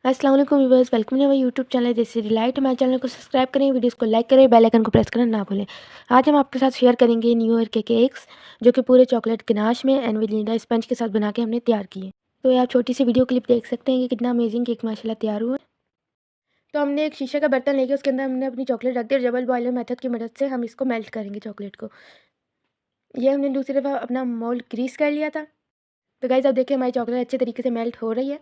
अस्सलाम वालेकुम viewers, welcome to my YouTube channel जैसे डिलाइट। हमारे चैनल को सब्सक्राइब करें, वीडियोस को लाइक करें, बेल आइकन को प्रेस करना ना भूलें। आज हम आपके साथ शेयर करेंगे न्यू ईयर के केक्स जो कि पूरे चॉकलेट गनाश में एंड वनीला स्पंज के साथ बना के हमने तैयार किए। तो ये आप छोटी सी वीडियो क्लिप देख सकते हैं कि कितना अमेजिंग केक माशाल्लाह तैयार हुआ है। तो हमने एक शीशे का बर्तन लेके उसके अंदर हमने अपनी चॉकलेट रख दी और डबल बॉयलर मेथड की मदद से हम इसको मेल्ट करेंगे चॉकलेट को। ये हमने दूसरी दफ़ा अपना मोल्ड ग्रीस कर लिया था। तो गाइस अब देखिए हमारी चॉकलेट अच्छे तरीके से मेल्ट हो रही है।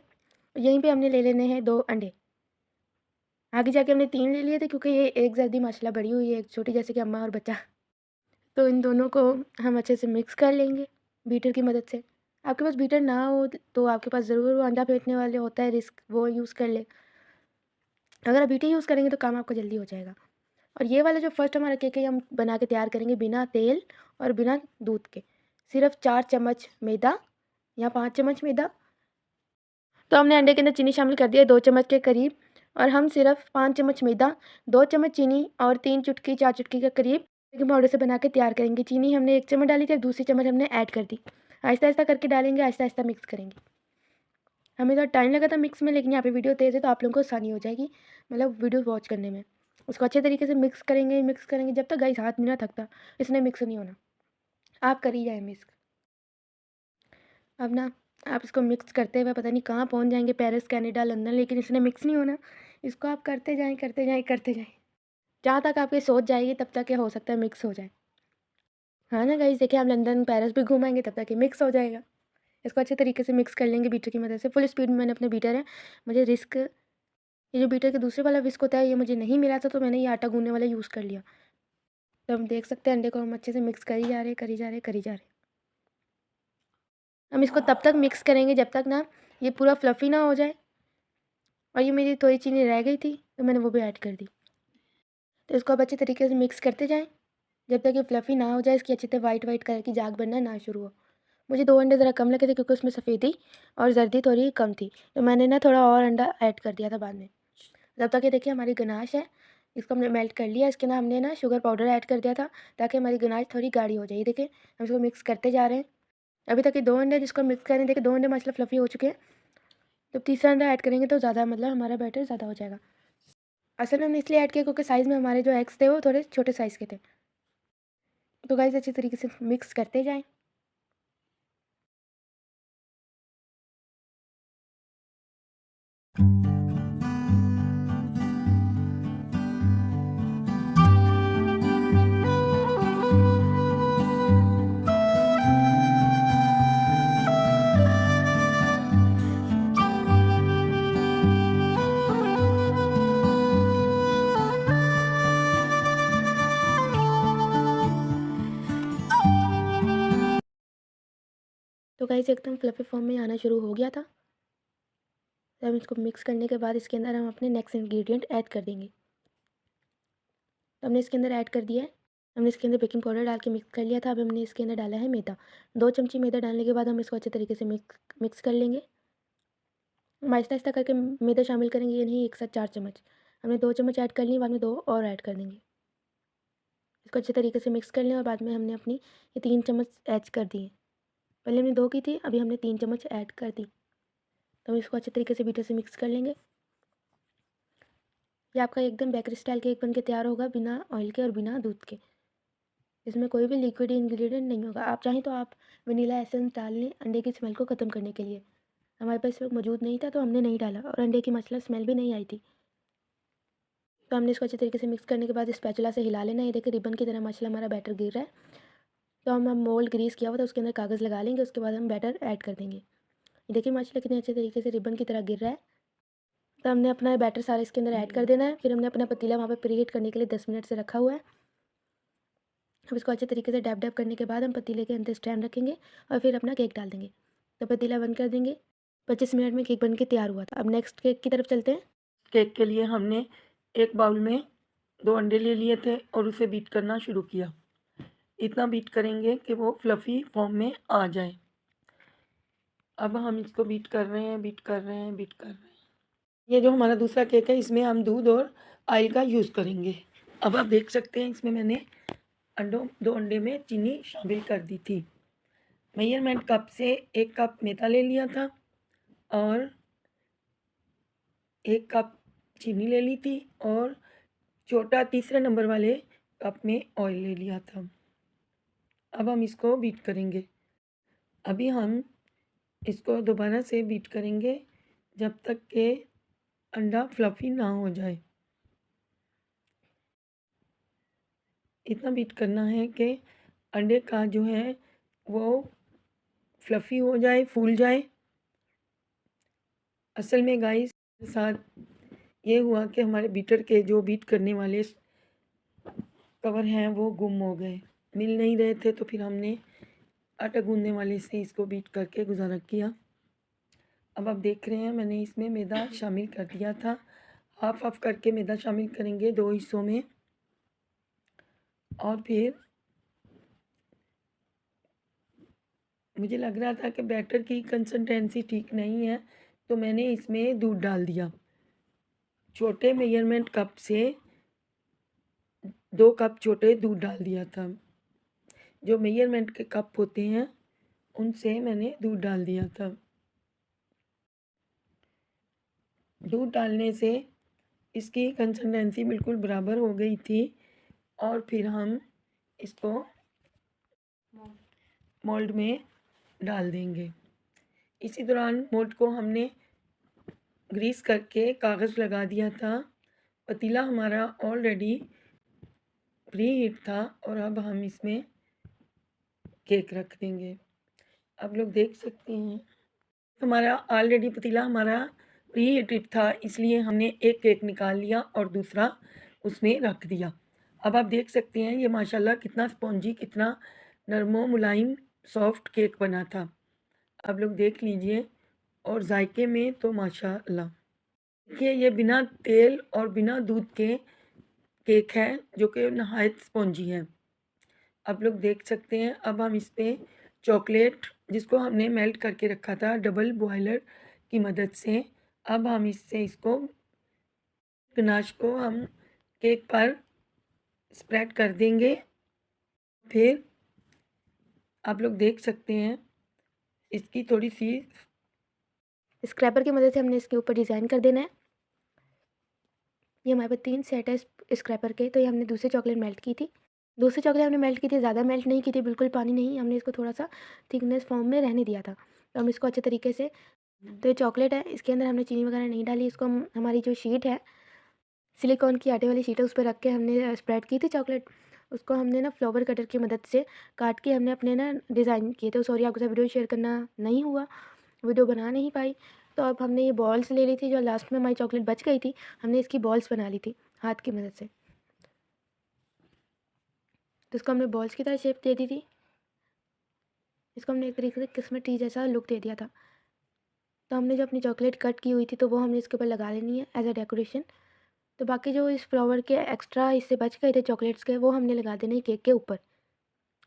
यहीं पर हमने ले लेने हैं 2 अंडे। आगे जाके हमने 3 ले लिए थे क्योंकि ये एक जर्दी माशाल्लाह बड़ी हुई है, एक छोटी जैसे कि अम्मा और बच्चा। तो इन दोनों को हम अच्छे से मिक्स कर लेंगे बीटर की मदद से। आपके पास बीटर ना हो तो आपके पास ज़रूर वो अंडा फेंटने वाले होता है रिस्क, वो यूज़ कर ले। अगर आप बीटर यूज़ करेंगे तो काम आपका जल्दी हो जाएगा। और ये वाला जो फर्स्ट हमारा केक है हम बना के तैयार करेंगे बिना तेल और बिना दूध के। सिर्फ 4 चम्मच मैदा या 5 चम्मच मैदा। तो हमने अंडे के अंदर चीनी शामिल कर दिया 2 चम्मच के करीब। और हम सिर्फ 5 चम्मच मैदा, 2 चम्मच चीनी और 3 चुटकी 4 चुटकी के करीब बेकिंग पाउडर से बना के तैयार करेंगे। चीनी हमने 1 चम्मच डाली थी, दूसरी चम्मच हमने ऐड कर दी। आहिस्ता आहिस्ता करके डालेंगे, आहिस्ता आहिस्ता मिक्स करेंगे। हमें थोड़ा टाइम लगा था मिक्स में, लेकिन यहाँ पे वीडियो तेज़ है तो आप लोगों को आसानी हो जाएगी मतलब वीडियो वॉच करने में। उसको अच्छे तरीके से मिक्स करेंगे जब तक गाइस हाथ नहीं ना थकता, इसने मिक्स नहीं होना। आप कर ही जाए मिक्स। अब ना आप इसको मिक्स करते हुए पता नहीं कहाँ पहुँच जाएंगे, पेरिस, कनाडा, लंदन, लेकिन इसने मिक्स नहीं होना। इसको आप करते जाएं करते जाएं करते जाएं, जहाँ तक आपकी सोच जाएगी तब तक ये हो सकता है मिक्स हो जाए। हाँ ना गाइस, देखिए आप लंदन पेरिस भी घूमेंगे तब तक ये मिक्स हो जाएगा। इसको अच्छे तरीके से मिक्स कर लेंगे बीटर की मदद से। फुल स्पीड में मैंने अपने बीटर है, मुझे रिस्क ये जो बीटर के दूसरे वाला विस्क होता है ये मुझे नहीं मिला था तो मैंने ये आटा गूंदने वाला यूज़ कर लिया। तो हम देख सकते हैं अंडे को हम अच्छे से मिक्स कर ही जा रहे करी जा रहे करी जा रहे। हम इसको तब तक मिक्स करेंगे जब तक ना ये पूरा फ्लफ़ी ना हो जाए। और ये मेरी थोड़ी चीनी रह गई थी तो मैंने वो भी ऐड कर दी। तो इसको आप अच्छे तरीके से मिक्स करते जाएँ जब तक ये फ्लफ़ी ना हो जाए, इसकी अच्छे से वाइट वाइट कलर की झाग बनना ना शुरू हो। मुझे 2 अंडे ज़रा कम लगे थे क्योंकि उसमें सफ़ेदी और जर्दी थोड़ी कम थी, तो मैंने ना थोड़ा और अंडा ऐड कर दिया था बाद में। जब तक ये देखिए हमारी गनाश है, इसको हमने मेल्ट कर लिया। इसके अंदर हमने ना शुगर पाउडर ऐड कर दिया था ताकि हमारी गनाश थोड़ी गाढ़ी हो जाए। ये देखिए हम इसको मिक्स करते जा रहे हैं। अभी तक ये 2 अंडे जिसको मिक्स करें, देखिए 2 अंडे माशाल्लाह फ्लफ़ी हो चुके हैं। जब तीसरा अंडा ऐड करेंगे तो ज़्यादा मतलब हमारा बैटर ज़्यादा हो जाएगा। असल में हमने इसलिए ऐड किया क्योंकि साइज़ में हमारे जो एग्स थे वो थोड़े छोटे साइज़ के थे। तो गाइस अच्छी तरीके से मिक्स करते जाएँ। तो गाइस एकदम फ्लफ़ी फॉर्म में आना शुरू हो गया था। तो हम इसको मिक्स करने के बाद इसके अंदर हम अपने नेक्स्ट इंग्रेडिएंट ऐड कर देंगे। तो हमने इसके अंदर ऐड कर दिया है। हमने इसके अंदर बेकिंग पाउडर डाल के मिक्स कर लिया था। अब हमने इसके अंदर डाला है मैदा। 2 चमची मैदा डालने के बाद हम इसको अच्छे तरीके से मिक्स कर लेंगे। हम आहिस्ता-आहिस्ता करके मैदा शामिल करेंगे, ये नहीं एक साथ 4 चम्मच। हमने 2 चम्मच ऐड कर ली, बाद में 2 और ऐड कर देंगे। इसको अच्छे तरीके से मिक्स कर लें और बाद में हमने अपनी ये 3 चम्मच ऐड कर दिए। पहले हमने 2 की थी, अभी हमने 3 चम्मच ऐड कर दी। तो हम इसको अच्छे तरीके से बीटर से मिक्स कर लेंगे। ये आपका एकदम बेकरी स्टाइल केक बन के तैयार होगा बिना ऑयल के और बिना दूध के। इसमें कोई भी लिक्विड इंग्रेडिएंट नहीं होगा। आप चाहें तो आप वनीला एसेंस डाल लें अंडे की स्मेल को ख़त्म करने के लिए। हमारे पास इस वक्त मौजूद नहीं था तो हमने नहीं डाला और अंडे की मसला स्मेल भी नहीं आई थी। तो हमने इसको अच्छे तरीके से मिक्स करने के बाद स्पैचुला से हिला लेना। ये देखिए रिबन की तरह माशाल्लाह हमारा बैटर गिर रहा है। तो हम मोल्ड ग्रीस किया हुआ था उसके अंदर कागज़ लगा लेंगे, उसके बाद हम बैटर ऐड कर देंगे। ये देखिए माशाल्लाह कितने अच्छे तरीके से रिबन की तरह गिर रहा है। तो हमने अपना बैटर सारा इसके अंदर ऐड कर देना है। फिर हमने अपना पतीला वहाँ पे प्रीहीट करने के लिए 10 मिनट से रखा हुआ है। अब इसको अच्छे तरीके से डैब डैब करने के बाद हम पतीले के अंदर स्टैंड रखेंगे और फिर अपना केक डाल देंगे। तो पतीला बंद कर देंगे। 25 मिनट में केक बन के तैयार हुआ था। अब नेक्स्ट केक की तरफ चलते हैं। केक के लिए हमने एक बाउल में 2 अंडे ले लिए थे और उसे बीट करना शुरू किया। इतना बीट करेंगे कि वो फ्लफ़ी फॉर्म में आ जाए। अब हम इसको बीट कर रहे हैं, बीट कर रहे हैं, बीट कर रहे हैं। ये जो हमारा दूसरा केक है इसमें हम दूध और ऑयल का यूज़ करेंगे। अब आप देख सकते हैं इसमें मैंने 2 अंडे में चीनी शामिल कर दी थी। मेजरमेंट कप से 1 कप मैदा ले लिया था और 1 कप चीनी ले ली थी और छोटा तीसरे नंबर वाले कप में ऑयल ले लिया था। अब हम इसको बीट करेंगे। अभी हम इसको दोबारा से बीट करेंगे जब तक कि अंडा फ्लफ़ी ना हो जाए। इतना बीट करना है कि अंडे का जो है वो फ्लफ़ी हो जाए, फूल जाए। असल में गाइस साथ ये हुआ कि हमारे बीटर के जो बीट करने वाले कवर हैं वो गुम हो गए, मिल नहीं रहे थे, तो फिर हमने आटा गूँदने वाले से इसको बीट करके गुज़ारा किया। अब आप देख रहे हैं मैंने इसमें मैदा शामिल कर दिया था। हाफ़ करके मैदा शामिल करेंगे 2 हिस्सों में। और फिर मुझे लग रहा था कि बैटर की कंसिस्टेंसी ठीक नहीं है, तो मैंने इसमें दूध डाल दिया। छोटे मेजरमेंट कप से 2 कप छोटे दूध डाल दिया था। जो मेजरमेंट के कप होते हैं उनसे मैंने दूध डाल दिया था। दूध डालने से इसकी कंसिस्टेंसी बिल्कुल बराबर हो गई थी और फिर हम इसको मोल्ड में डाल देंगे। इसी दौरान मोल्ड को हमने ग्रीस करके कागज़ लगा दिया था। पतीला हमारा ऑलरेडी प्री हीट था और अब हम इसमें केक रख देंगे। आप लोग देख सकते हैं हमारा ऑलरेडी पतीला हमारा प्री हीटेड था, इसलिए हमने एक केक निकाल लिया और दूसरा उसमें रख दिया। अब आप देख सकते हैं ये माशाल्लाह कितना स्पॉन्जी, कितना नरमो मुलायम सॉफ्ट केक बना था। आप लोग देख लीजिए और जायके में तो माशाल्लाह। देखिए ये बिना तेल और बिना दूध के केक है जो कि नहायत स्पॉन्जी है। आप लोग देख सकते हैं। अब हम इस पे चॉकलेट जिसको हमने मेल्ट करके रखा था डबल बॉयलर की मदद से, अब हम इससे इसको गनाश को हम केक पर स्प्रेड कर देंगे। फिर आप लोग देख सकते हैं इसकी थोड़ी सी स्क्रैपर की मदद से हमने इसके ऊपर डिज़ाइन कर देना है। ये हमारे पास 3 सेट है स्क्रैपर के। तो ये हमने दूसरी चॉकलेट मेल्ट की थी। दूसरी चॉकलेट हमने मेल्ट की थी, ज़्यादा मेल्ट नहीं की थी, बिल्कुल पानी नहीं। हमने इसको थोड़ा-सा थिकनेस फॉर्म में रहने दिया था। तो हम इसको अच्छे तरीके से, तो ये चॉकलेट है, इसके अंदर हमने चीनी वगैरह नहीं डाली। इसको हम हमारी जो शीट है, सिलिकॉन की आटे वाली शीट है, उस पे रख के हमने स्प्रेड की थी चॉकलेट। उसको हमने ना फ्लावर कटर की मदद से काट के हमने अपने ना डिज़ाइन किए थे। सॉरी आपके साथ वीडियो शेयर करना नहीं हुआ, वीडियो बना नहीं पाई। तो अब हमने ये बॉल्स ले ली थी, जो लास्ट में हमारी चॉकलेट बच गई थी, हमने इसकी बॉल्स बना ली थी हाथ की मदद से। तो इसको हमने बॉल्स की तरह शेप दे दी थी। इसको हमने एक तरीके से क्रिसमस ट्री जैसा लुक दे दिया था। तो हमने जो अपनी चॉकलेट कट की हुई थी, तो वो हमने इसके ऊपर लगा लेनी है एज अ डेकोरेशन। तो बाकी जो इस फ्लावर के एक्स्ट्रा हिस्से बच गए थे चॉकलेट्स के, वो हमने लगा देने केक के ऊपर।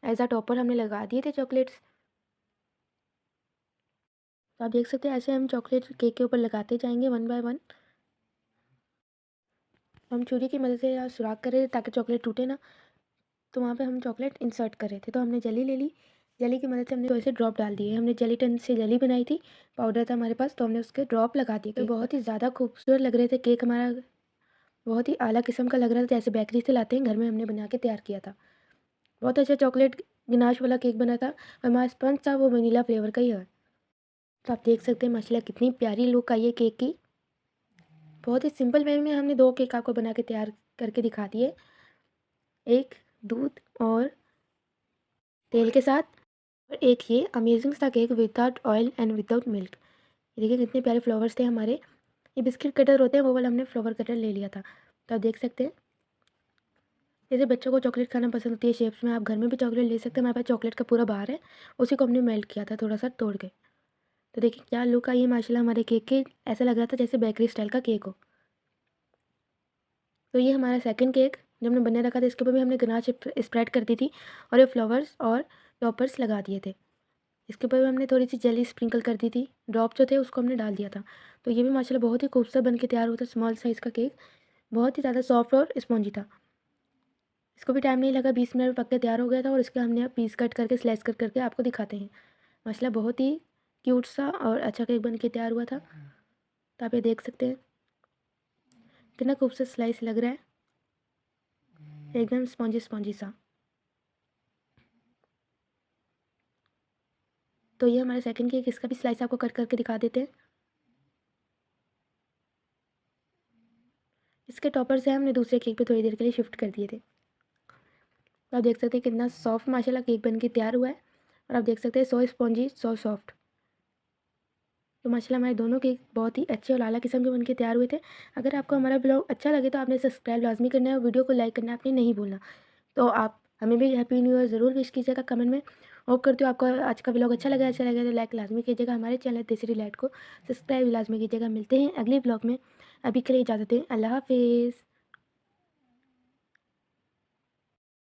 एज अ टॉपर हमने लगा दिए थे चॉकलेट्स। तो आप देख सकते हैं ऐसे हम चॉकलेट केक के ऊपर लगाते जाएंगे वन बाय वन। हम छुरी की मदद से या सुराख कर रहे थे ताकि चॉकलेट टूटे ना। तो वहाँ पे हम चॉकलेट इंसर्ट कर रहे थे। तो हमने जेली ले ली, जेली की मदद से हमने थोड़े से ड्रॉप डाल दिए। हमने जेलीटन से जेली बनाई थी, पाउडर था हमारे पास, तो हमने उसके ड्रॉप लगा दिए। तो बहुत ही ज़्यादा खूबसूरत लग रहे थे केक, हमारा बहुत ही आला किस्म का लग रहा था, जैसे बेकरी से लाते हैं, घर में हमने बना के तैयार किया था। बहुत अच्छा चॉकलेट गिनाश वाला केक बना था और हमारा स्पंज था वो वनीला फ्लेवर का ही है। तो आप देख सकते हैं माशाल्लाह कितनी प्यारी लुक आई है केक की। बहुत ही सिंपल वे में हमने 2 केक आपको बना के तैयार करके दिखा दिए। एक दूध और तेल के साथ, और एक ये अमेजिंग सा cake without oil and without milk. देखिए कितने प्यारे फ्लावर्स थे हमारे। ये बिस्किट कटर होते हैं, वो वाला हमने फ्लावर कटर ले लिया था। तो आप देख सकते हैं जैसे बच्चों को चॉकलेट खाना पसंद होती है शेप्स में, आप घर में भी चॉकलेट ले सकते हैं। हमारे पास चॉकलेट का पूरा बार है, उसी को हमने मेल्ट किया था थोड़ा सा तोड़ के। तो देखिए क्या लुक आई है माशाल्लाह हमारे केक के। ऐसा लग रहा था जैसे बेकरी स्टाइल का केक हो। तो ये हमारा सेकंड केक जो हमने बना रखा था, इसके ऊपर भी हमने गनाश स्प्रेड कर दी थी और ये फ्लावर्स और टॉपर्स लगा दिए थे। इसके ऊपर भी हमने थोड़ी सी जेली स्प्रिंकल कर दी थी, ड्रॉप जो थे उसको हमने डाल दिया था। तो ये भी माशाल्लाह बहुत ही खूबसूरत बन के तैयार हुआ था। स्मॉल साइज़ का केक, बहुत ही ज़्यादा सॉफ्ट और स्पॉन्जी था। इसको भी टाइम नहीं लगा, 20 मिनट में पक के तैयार हो गया था। और इसके हमने अब पीस कट करके स्लाइस कर करके आपको दिखाते हैं। माशाल्लाह बहुत ही क्यूट सा और अच्छा केक बन के तैयार हुआ था। तो आप ये देख सकते हैं। कितना खूबसूरत स्लाइस लग रहा है, एकदम स्पॉन्जी स्पॉन्जी सा। तो ये हमारा सेकंड केक, इसका भी स्लाइस आपको कट करके दिखा देते हैं। इसके टॉपर से हमने दूसरे केक पे थोड़ी देर के लिए शिफ्ट कर दिए थे। तो आप देख सकते हैं कितना सॉफ्ट माशाल्लाह केक बन के तैयार हुआ है, और आप देख सकते हैं सो स्पॉन्जी सो सॉफ्ट। तो माशाल्लाह हमारे दोनों केक बहुत ही अच्छे और आला किस्म के बनके तैयार हुए थे। अगर आपको हमारा ब्लॉग अच्छा लगे तो आपने सब्सक्राइब लाजमी करना है और वीडियो को लाइक करना आपने नहीं भूलना। तो आप हमें भी हैप्पी न्यू ईयर ज़रूर विश कीजिएगा कमेंट में। होप करती हूँ आपको आज का ब्लॉग अच्छा लगा तो लाइक लाजमी कीजिएगा, हमारे चैनल देसी डिलाइट को सब्सक्राइब लाजमी कीजिएगा। मिलते हैं अगले ब्लॉग में, अभी के लिए इजाज़त दें, अल्लाह हाफिज़।